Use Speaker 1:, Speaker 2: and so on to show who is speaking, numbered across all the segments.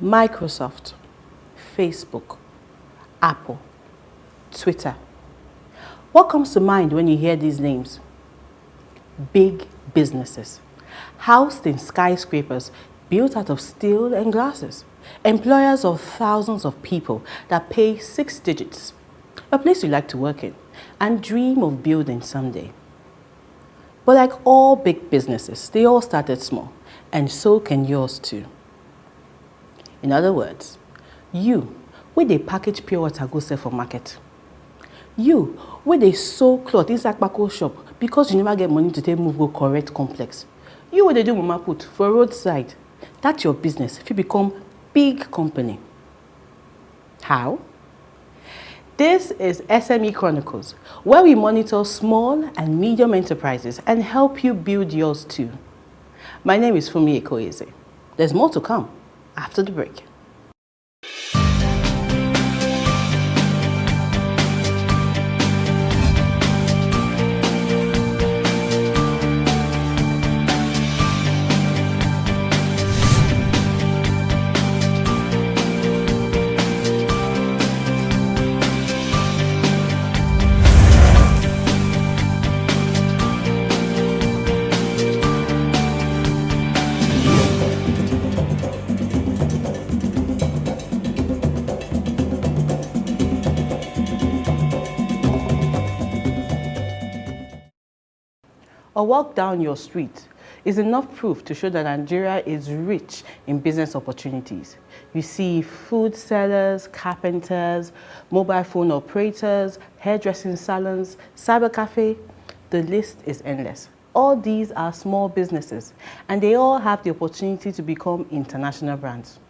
Speaker 1: Microsoft, Facebook, Apple, Twitter. What comes to mind when you hear these names? Big businesses, housed in skyscrapers built out of steel and glasses, employers of thousands of people that pay 6 digits, a place you like to work in and dream of building someday. But like all big businesses, they all started small, and so can yours too. In other words, you, where they package pure water go sell for market. You, where they sew cloth inside Bako shop because you never get money to take move go correct complex. You, where they do mama put for roadside. That's your business if you become big company. How? This is SME Chronicles, where we monitor small and medium enterprises and help you build yours too. My name is Aniete. There's more to come after the break. A walk down your street is enough proof to show that Nigeria is rich in business opportunities. You see food sellers, carpenters, mobile phone operators, hairdressing salons, cyber cafe. The list is endless. All these are small businesses, and they all have the opportunity to become international brands.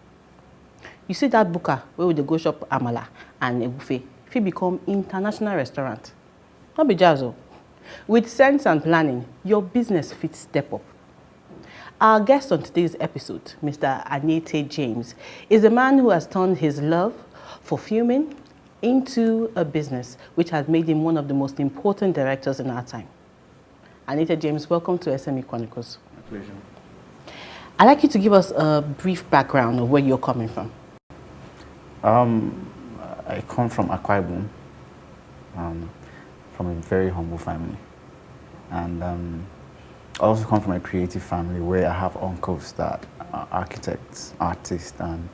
Speaker 1: You see that buka where we go shop amala and a buffet, if it become international restaurant. Not be jazzo. With sense and planning, your business fits step up. Our guest on today's episode, Mr. Aniete James, is a man who has turned his love for filming into a business, which has made him one of the most important directors in our time. Aniete James, welcome to SME Chronicles.
Speaker 2: My pleasure.
Speaker 1: I'd like you to give us a brief background of where you're coming from.
Speaker 2: I come from Akwa Ibom, from a very humble family. And I also come from a creative family where I have uncles that are architects, artists, and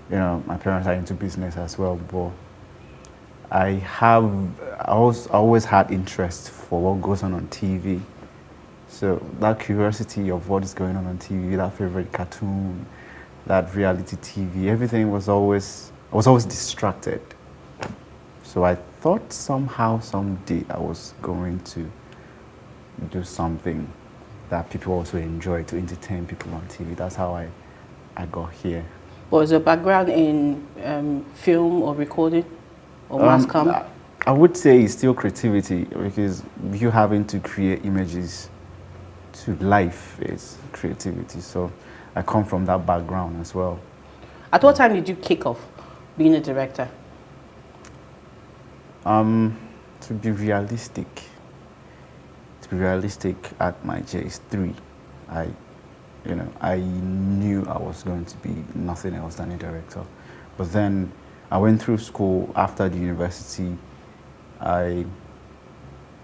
Speaker 2: my parents are into business as well. But I always had interest for what goes on TV. So that curiosity of what is going on TV, that favorite cartoon, that reality TV, everything was always, I was always distracted. So I thought somehow, someday, I was going to do something that people also enjoy, to entertain people on TV. That's how I got here.
Speaker 1: Was your background in film or recording or mass comm?
Speaker 2: I would say it's still creativity, because you having to create images to life is creativity. So I come from that background as well.
Speaker 1: At what time did you kick off being a director?
Speaker 2: To be realistic, at my JS3, I knew I was going to be nothing else than a director. But then I went through school. After the university, I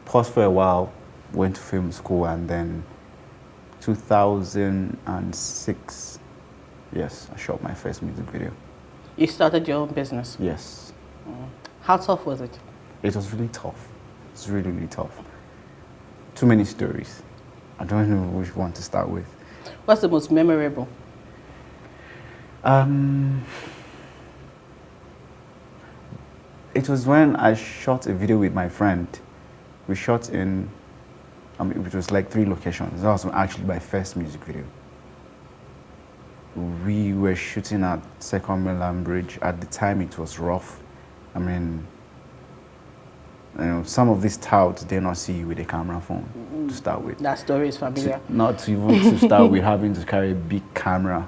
Speaker 2: paused for a while, went to film school, and then 2006, yes, I shot my first music video.
Speaker 1: You started your own business?
Speaker 2: Yes.
Speaker 1: How tough was it?
Speaker 2: It was really tough. It's really, really tough. Too many stories. I don't know which one to start with.
Speaker 1: What's the most memorable?
Speaker 2: It was when I shot a video with my friend. We shot in, it was like 3 locations. That was actually my first music video. We were shooting at Second Mainland Bridge. At the time, it was rough. Some of these touts, they not see you with a camera phone to start with.
Speaker 1: That story is familiar.
Speaker 2: Not even to start with having to carry a big camera,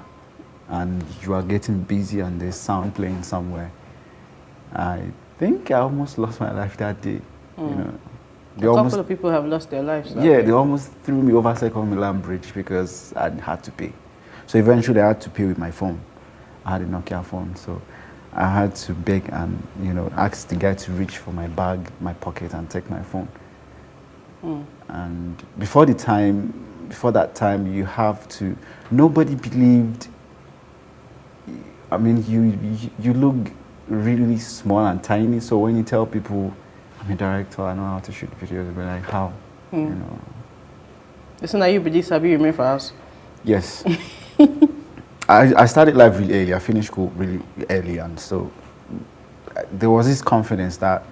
Speaker 2: and you are getting busy and there's sound playing somewhere. I think I almost lost my life that day.
Speaker 1: A couple of people have lost their lives.
Speaker 2: Yeah, they almost threw me over Second Milan Bridge because I had to pay. So eventually I had to pay with my phone. I had a Nokia phone, so I had to beg and, you know, ask the guy to reach for my bag, my pocket, and take my phone. And before that time, you have to, nobody believed, I mean, you look really small and tiny, so when you tell people, I'm a director, I know how to shoot videos, they'll be like, how? You know.
Speaker 1: Isn't that you be this happy remain for us?
Speaker 2: Yes. I started life really early. I finished school really early, and so there was this confidence that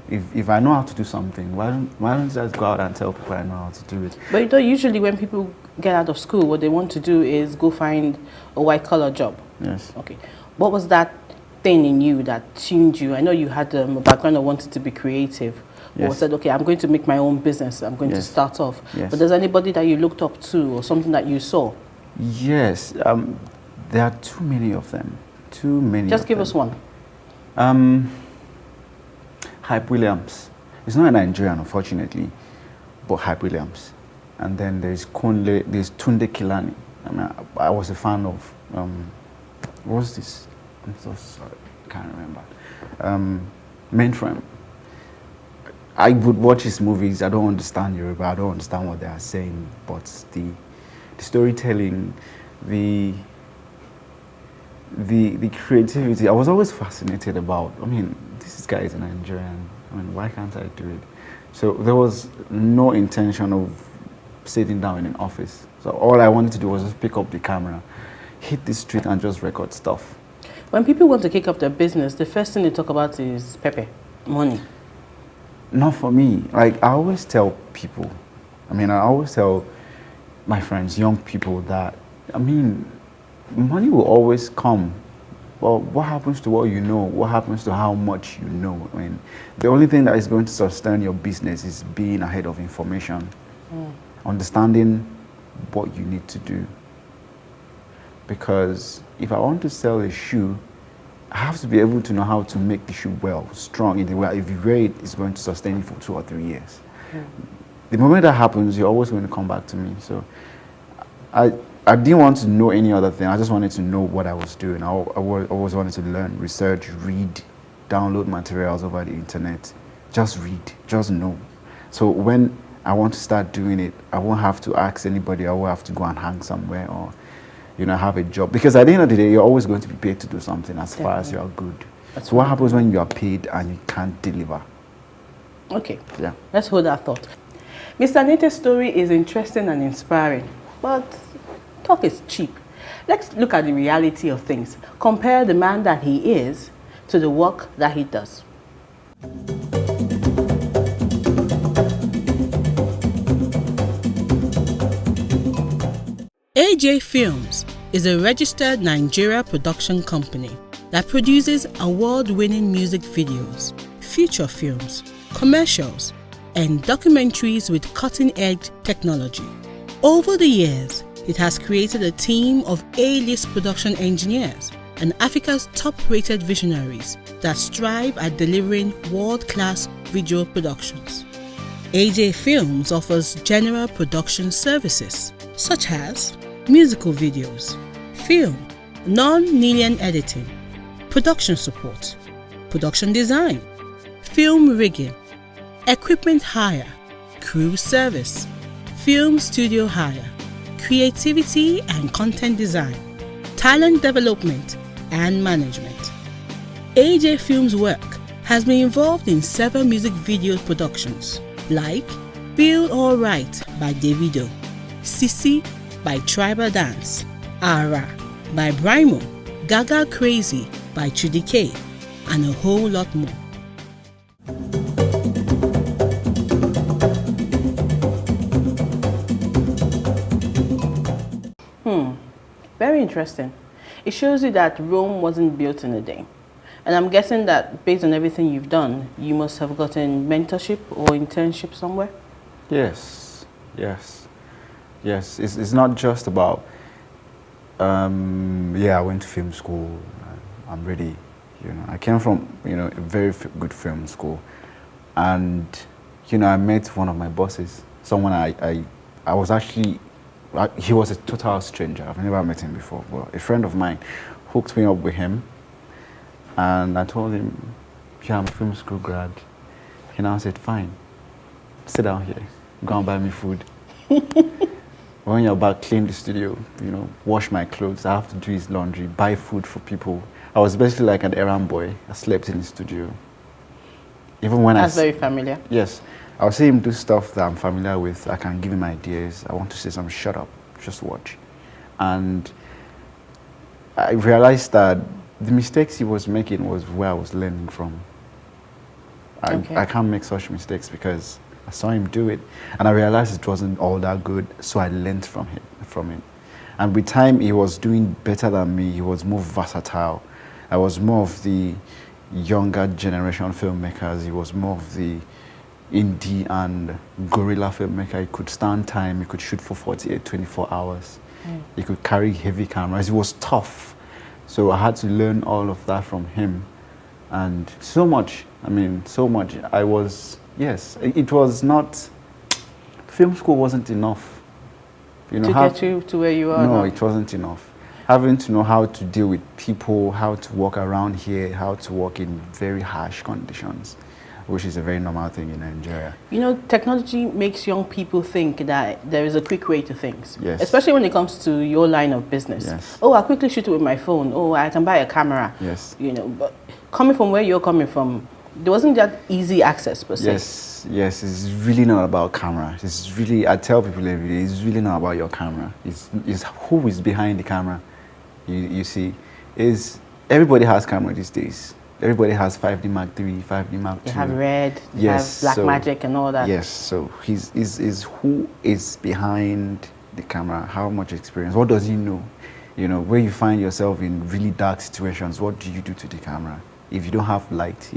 Speaker 2: if I know how to do something, why don't I just go out and tell people I know how to do it?
Speaker 1: But you know, usually when people get out of school, what they want to do is go find a white-collar job.
Speaker 2: Yes.
Speaker 1: Okay. What was that thing in you that tuned you? I know you had a background of wanting to be creative. Or
Speaker 2: Yes.
Speaker 1: said, okay, I'm going to make my own business. I'm going to
Speaker 2: Yes.
Speaker 1: start off.
Speaker 2: Yes.
Speaker 1: But there's anybody that you looked up to or something that you saw?
Speaker 2: Yes. There are too many of them. Too many.
Speaker 1: Just
Speaker 2: of
Speaker 1: give
Speaker 2: them.
Speaker 1: us one.
Speaker 2: Hype Williams. He's not a Nigerian, unfortunately, but Hype Williams. And then there's Tunde Kilani. I mean, I was a fan of, what was this? I'm so sorry, I can't remember. Mainframe. I would watch his movies. I don't understand Yoruba. I don't understand what they are saying, but the storytelling, the creativity, I was always fascinated about. I mean, this guy is a Nigerian. I mean, why can't I do it? So there was no intention of sitting down in an office. So all I wanted to do was just pick up the camera, hit the street, and just record stuff.
Speaker 1: When people want to kick off their business, the first thing they talk about is pepe, money.
Speaker 2: Not for me. Like, I always tell people, I always tell my friends, young people, that, money will always come. But what happens to what you know? What happens to how much you know? I mean, the only thing that is going to sustain your business is being ahead of information, understanding what you need to do. Because if I want to sell a shoe, I have to be able to know how to make the shoe well, strong, in the way if you wear it, it's going to sustain you for 2 or 3 years. The moment that happens, you're always going to come back to me. So I didn't want to know any other thing. I just wanted to know what I was doing. I always wanted to learn, research, read, download materials over the internet. Just read, just know. So when I want to start doing it, I won't have to ask anybody. I won't have to go and hang somewhere or, have a job. Because at the end of the day, you're always going to be paid to do something as far as you are good. So what happens when you are paid and you can't deliver?
Speaker 1: Okay.
Speaker 2: Yeah.
Speaker 1: Let's hold that thought. Mr. Aniete's story is interesting and inspiring, but talk is cheap. Let's look at the reality of things. Compare the man that he is to the work that he does. AJ Films is a registered Nigeria production company that produces award-winning music videos, feature films, commercials, and documentaries with cutting-edge technology. Over the years, it has created a team of A-list production engineers and Africa's top-rated visionaries that strive at delivering world-class video productions. AJ Films offers general production services such as musical videos, film, non-linear editing, production support, production design, film rigging, equipment hire, crew service, film studio hire, creativity and content design, talent development and management. AJ Films' work has been involved in several music video productions like Feel Alright by Davido, Sisi by Tribal Dance, Ara by Brimo, Gaga Crazy by Chudi K, and a whole lot more. Very interesting. It shows you that Rome wasn't built in a day. And I'm guessing that based on everything you've done, you must have gotten mentorship or internship somewhere?
Speaker 2: Yes, yes, yes. It's not just about, I went to film school. I'm ready. I came from, a very good film school. And, I met one of my bosses, someone I was actually, he was a total stranger. I've never met him before, but a friend of mine hooked me up with him. And I told him, yeah, I'm a film school grad. He now said, fine, sit down here, go and buy me food. When you're back, clean the studio, wash my clothes. I have to do his laundry, buy food for people. I was basically like an errand boy. I slept in the studio. Even when
Speaker 1: That's very familiar.
Speaker 2: Yes. I would see him do stuff that I'm familiar with. I can give him ideas. I want to say something, shut up, just watch. And I realized that the mistakes he was making was where I was learning from. I can't make such mistakes because I saw him do it, and I realized it wasn't all that good, so I learned from it. And with time, he was doing better than me. He was more versatile. I was more of the younger generation filmmakers. He was more of the indie and guerrilla filmmaker. He could stand time. He could shoot for 48, 24 hours. He could carry heavy cameras. He was tough. So I had to learn all of that from him. And so much. I was, yes, it was not, film school wasn't enough.
Speaker 1: To get you to where you are
Speaker 2: No,
Speaker 1: now.
Speaker 2: it wasn't enough. Having to know how to deal with people, how to walk around here, how to work in very harsh conditions, which is a very normal thing in Nigeria.
Speaker 1: Technology makes young people think that there is a quick way to things.
Speaker 2: Yes.
Speaker 1: Especially when it comes to your line of business.
Speaker 2: Yes.
Speaker 1: Oh, I quickly shoot it with my phone. Oh, I can buy a camera.
Speaker 2: Yes.
Speaker 1: But coming from where you're coming from, there wasn't that easy access per se.
Speaker 2: Yes, it's really not about camera. It's really, I tell people every day, it's really not about your camera. It's who is behind the camera. You see, everybody has camera these days. Everybody has 5D Mark III, 5D Mark II.
Speaker 1: You have Red, you have Blackmagic and all that.
Speaker 2: Yes, so is who is behind the camera, how much experience, what does he know? Where you find yourself in really dark situations, what do you do to the camera? If you don't have light,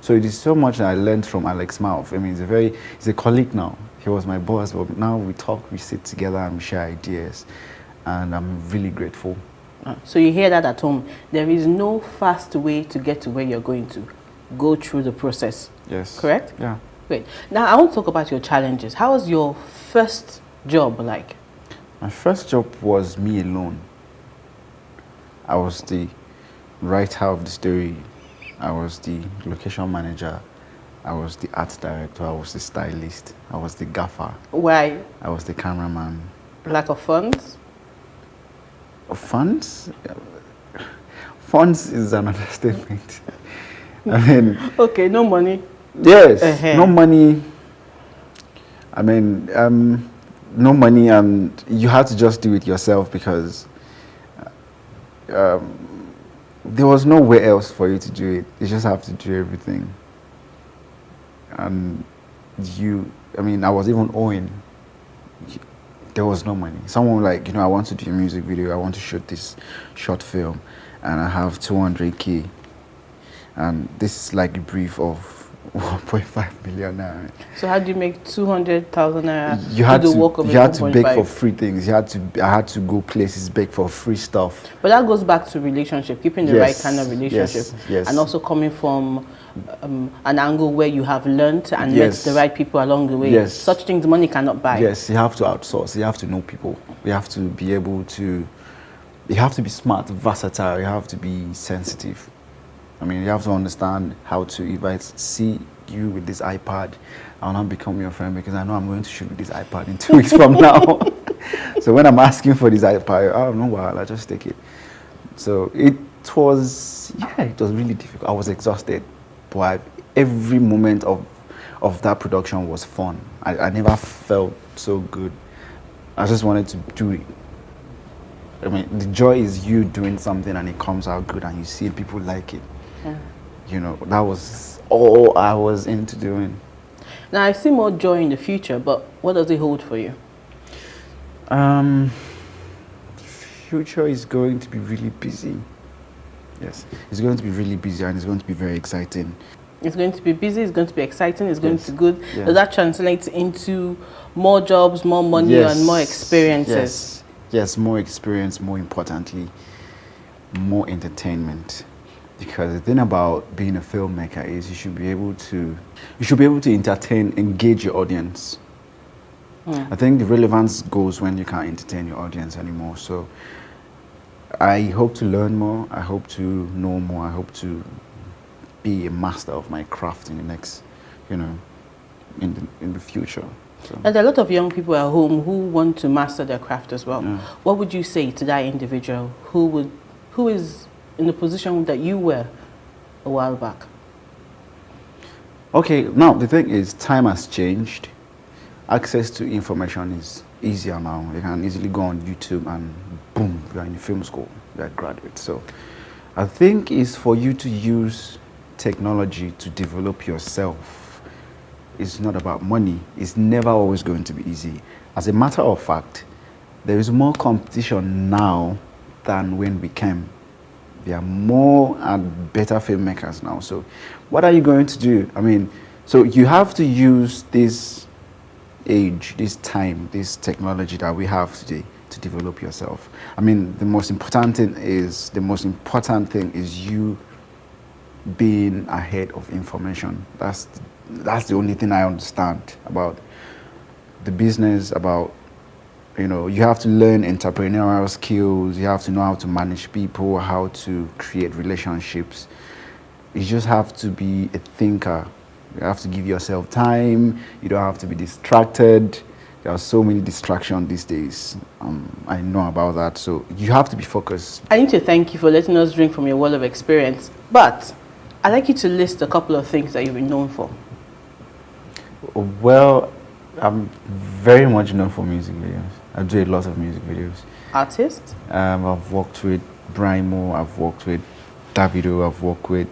Speaker 2: so it is so much that I learned from Alex Mouth. He's a colleague now. He was my boss, but now we talk, we sit together and we share ideas. And I'm really grateful.
Speaker 1: So you hear that at home. There is no fast way to get to where you're going to. Go through the process.
Speaker 2: Yes.
Speaker 1: Correct?
Speaker 2: Yeah.
Speaker 1: Great. Now I want to talk about your challenges. How was your first job like?
Speaker 2: My first job was me alone. I was the writer of the story. I was the location manager. I was the art director. I was the stylist. I was the gaffer.
Speaker 1: Why?
Speaker 2: I was the cameraman.
Speaker 1: Lack of funds?
Speaker 2: Funds? Funds is an understatement.
Speaker 1: Okay, no money.
Speaker 2: Yes, no money. No money, and you had to just do it yourself because there was nowhere else for you to do it. You just have to do everything. And I was even owing. There was no money. Someone like, I want to do a music video, I want to shoot this short film, and I have 200K. And this is like a brief of 1.5 million naira.
Speaker 1: So how do you make 200,000 naira?
Speaker 2: You had to beg for free things. I had to go places, beg for free stuff.
Speaker 1: But that goes back to relationship, keeping the right kind of relationship.
Speaker 2: Yes.
Speaker 1: And also coming from an angle where you have learned and met the right people along the way.
Speaker 2: Yes.
Speaker 1: Such things money cannot buy.
Speaker 2: Yes, you have to outsource. You have to know people. You have to be able to, you have to be smart, versatile. You have to be sensitive. You have to understand how to, if I see you with this iPad, I'll not become your friend because I know I'm going to shoot with this iPad in 2 weeks from now. So when I'm asking for this iPad, oh no, I'll just take it. So it was really difficult. I was exhausted, but every moment of that production was fun. I never felt so good. I just wanted to do it. The joy is you doing something and it comes out good and you see people like it. Yeah. That was all I was into doing.
Speaker 1: Now I see more joy in the future, but what does it hold for you?
Speaker 2: Future is going to be really busy. Yes, it's going to be really busy and it's going to be very exciting.
Speaker 1: It's going to be busy, it's going to be exciting, it's going to be good.
Speaker 2: Yes.
Speaker 1: Does that translate into more jobs, more money, and more experiences?
Speaker 2: Yes, more experience, more importantly, more entertainment. Because the thing about being a filmmaker is you should be able to entertain, engage your audience. I think the relevance goes when you can't entertain your audience anymore. So I hope to learn more. I hope to know more. I hope to be a master of my craft in the next, in the future. So.
Speaker 1: And there are a lot of young people at home who want to master their craft as well.
Speaker 2: Yeah.
Speaker 1: What would you say to that individual who is in the position that you were a while back?
Speaker 2: Okay, now the thing is, time has changed. Access to information is easier now. You can easily go on YouTube and boom, you're in film school, you're a graduate. So I think it's for you to use technology to develop yourself. It's not about money. It's never always going to be easy. As a matter of fact, there is more competition now than when we came. There are more and better filmmakers now. So what are you going to do? I mean, so you have to use this age, this time, this technology that we have today to develop yourself. I mean, the most important thing is you being ahead of information. That's the only thing I understand about the business, about, you have to learn entrepreneurial skills, you have to know how to manage people, how to create relationships. You just have to be a thinker. You have to give yourself time. You don't have to be distracted. There are so many distractions these days. I know about that. So you have to be focused.
Speaker 1: I need to thank you for letting us drink from your well of experience. But I'd like you to list a couple of things that you've been known for.
Speaker 2: Well, I'm very much known for music videos. I do a lot of music videos.
Speaker 1: Artist?
Speaker 2: I've worked with Brimo, I've worked with Davido, I've worked with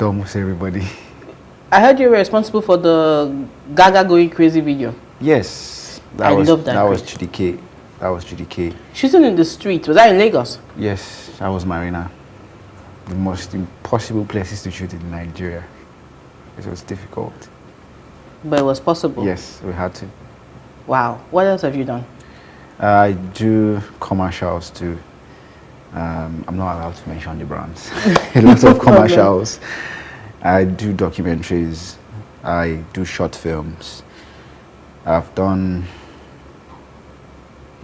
Speaker 2: almost everybody.
Speaker 1: I heard you were responsible for the Gaga Going Crazy video.
Speaker 2: Yes,
Speaker 1: I love that.
Speaker 2: That was GDK. That was GDK.
Speaker 1: Shooting in the street. Was that in Lagos?
Speaker 2: Yes, that was Marina. The most impossible places to shoot in Nigeria. It was difficult.
Speaker 1: But it was possible.
Speaker 2: Yes, we had to.
Speaker 1: Wow. What else have you done?
Speaker 2: I do commercials too. I'm not allowed to mention the brands. A lot of commercials. I do documentaries. I do short films. I've done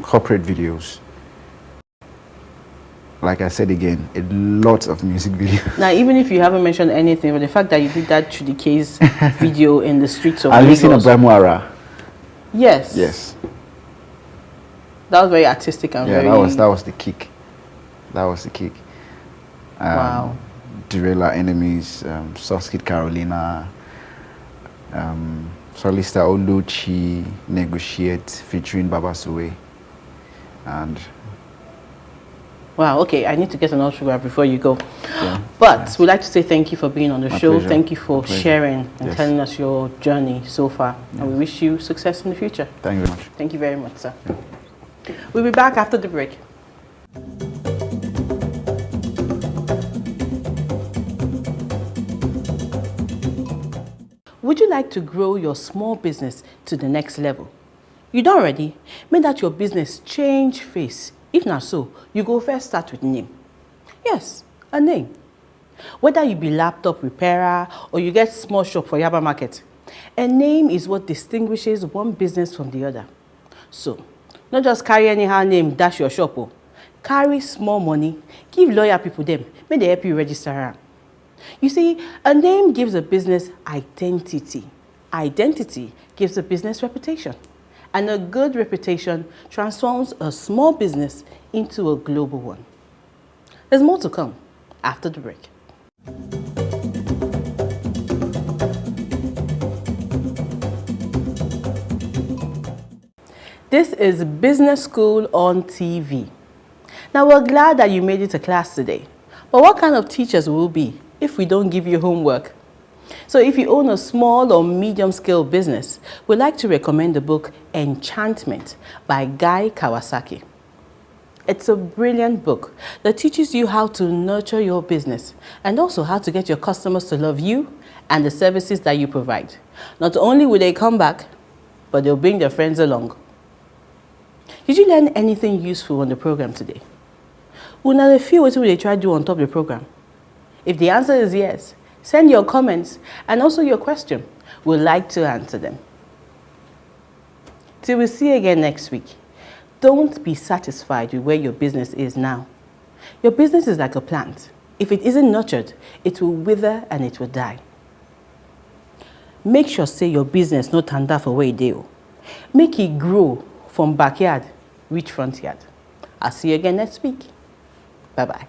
Speaker 2: corporate videos. Like I said again, a lot of music videos.
Speaker 1: Now, even if you haven't mentioned anything, but the fact that you did that to the case video in the streets of
Speaker 2: Lagos.
Speaker 1: Lagos.
Speaker 2: Brimo.
Speaker 1: Yes.
Speaker 2: Yes.
Speaker 1: That was very artistic and very...
Speaker 2: Yeah, that was the kick. That was the kick.
Speaker 1: Wow.
Speaker 2: Derela Enemies, Soft Kid Carolina, Solista Oluchi, Negotiate, featuring Baba Suwe. And...
Speaker 1: Wow, okay, I need to get an autograph before you go.
Speaker 2: Yeah.
Speaker 1: But we'd like to say thank you for being on the show.
Speaker 2: Pleasure.
Speaker 1: Thank you for sharing and
Speaker 2: Yes.
Speaker 1: telling us your journey so far.
Speaker 2: Yes.
Speaker 1: And we wish you success in the future.
Speaker 2: Thank you very much.
Speaker 1: Thank you very much, sir. We'll be back after the break. Would you like to grow your small business to the next level? You done already? Make that your business change face. If not so, you go first start with name. Yes, a name. Whether you be laptop repairer or you get small shop for Yaba Market, a name is what distinguishes one business from the other. So, not just carry anyhow name dash your shop. Oh. Carry small money, give lawyer people them, make they help you register am. You see, a name gives a business identity. Identity gives a business reputation. And a good reputation transforms a small business into a global one. There's more to come after the break. This is Business School on TV. Now, we're glad that you made it to class today. But what kind of teachers will we be if we don't give you homework? So if you own a small or medium-scale business, we'd like to recommend the book Enchantment by Guy Kawasaki. It's a brilliant book that teaches you how to nurture your business and also how to get your customers to love you and the services that you provide. Not only will they come back, but they'll bring their friends along. Did you learn anything useful on the program today? Well, now, few what will they try to do on top of the program? If the answer is yes, send your comments and also your question. We'd like to answer them. Till we see you again next week. Don't be satisfied with where your business is now. Your business is like a plant. If it isn't nurtured, it will wither and it will die. Make sure say your business no tanda for where it dey. Make it grow from backyard reach front yard. I'll see you again next week. Bye-bye.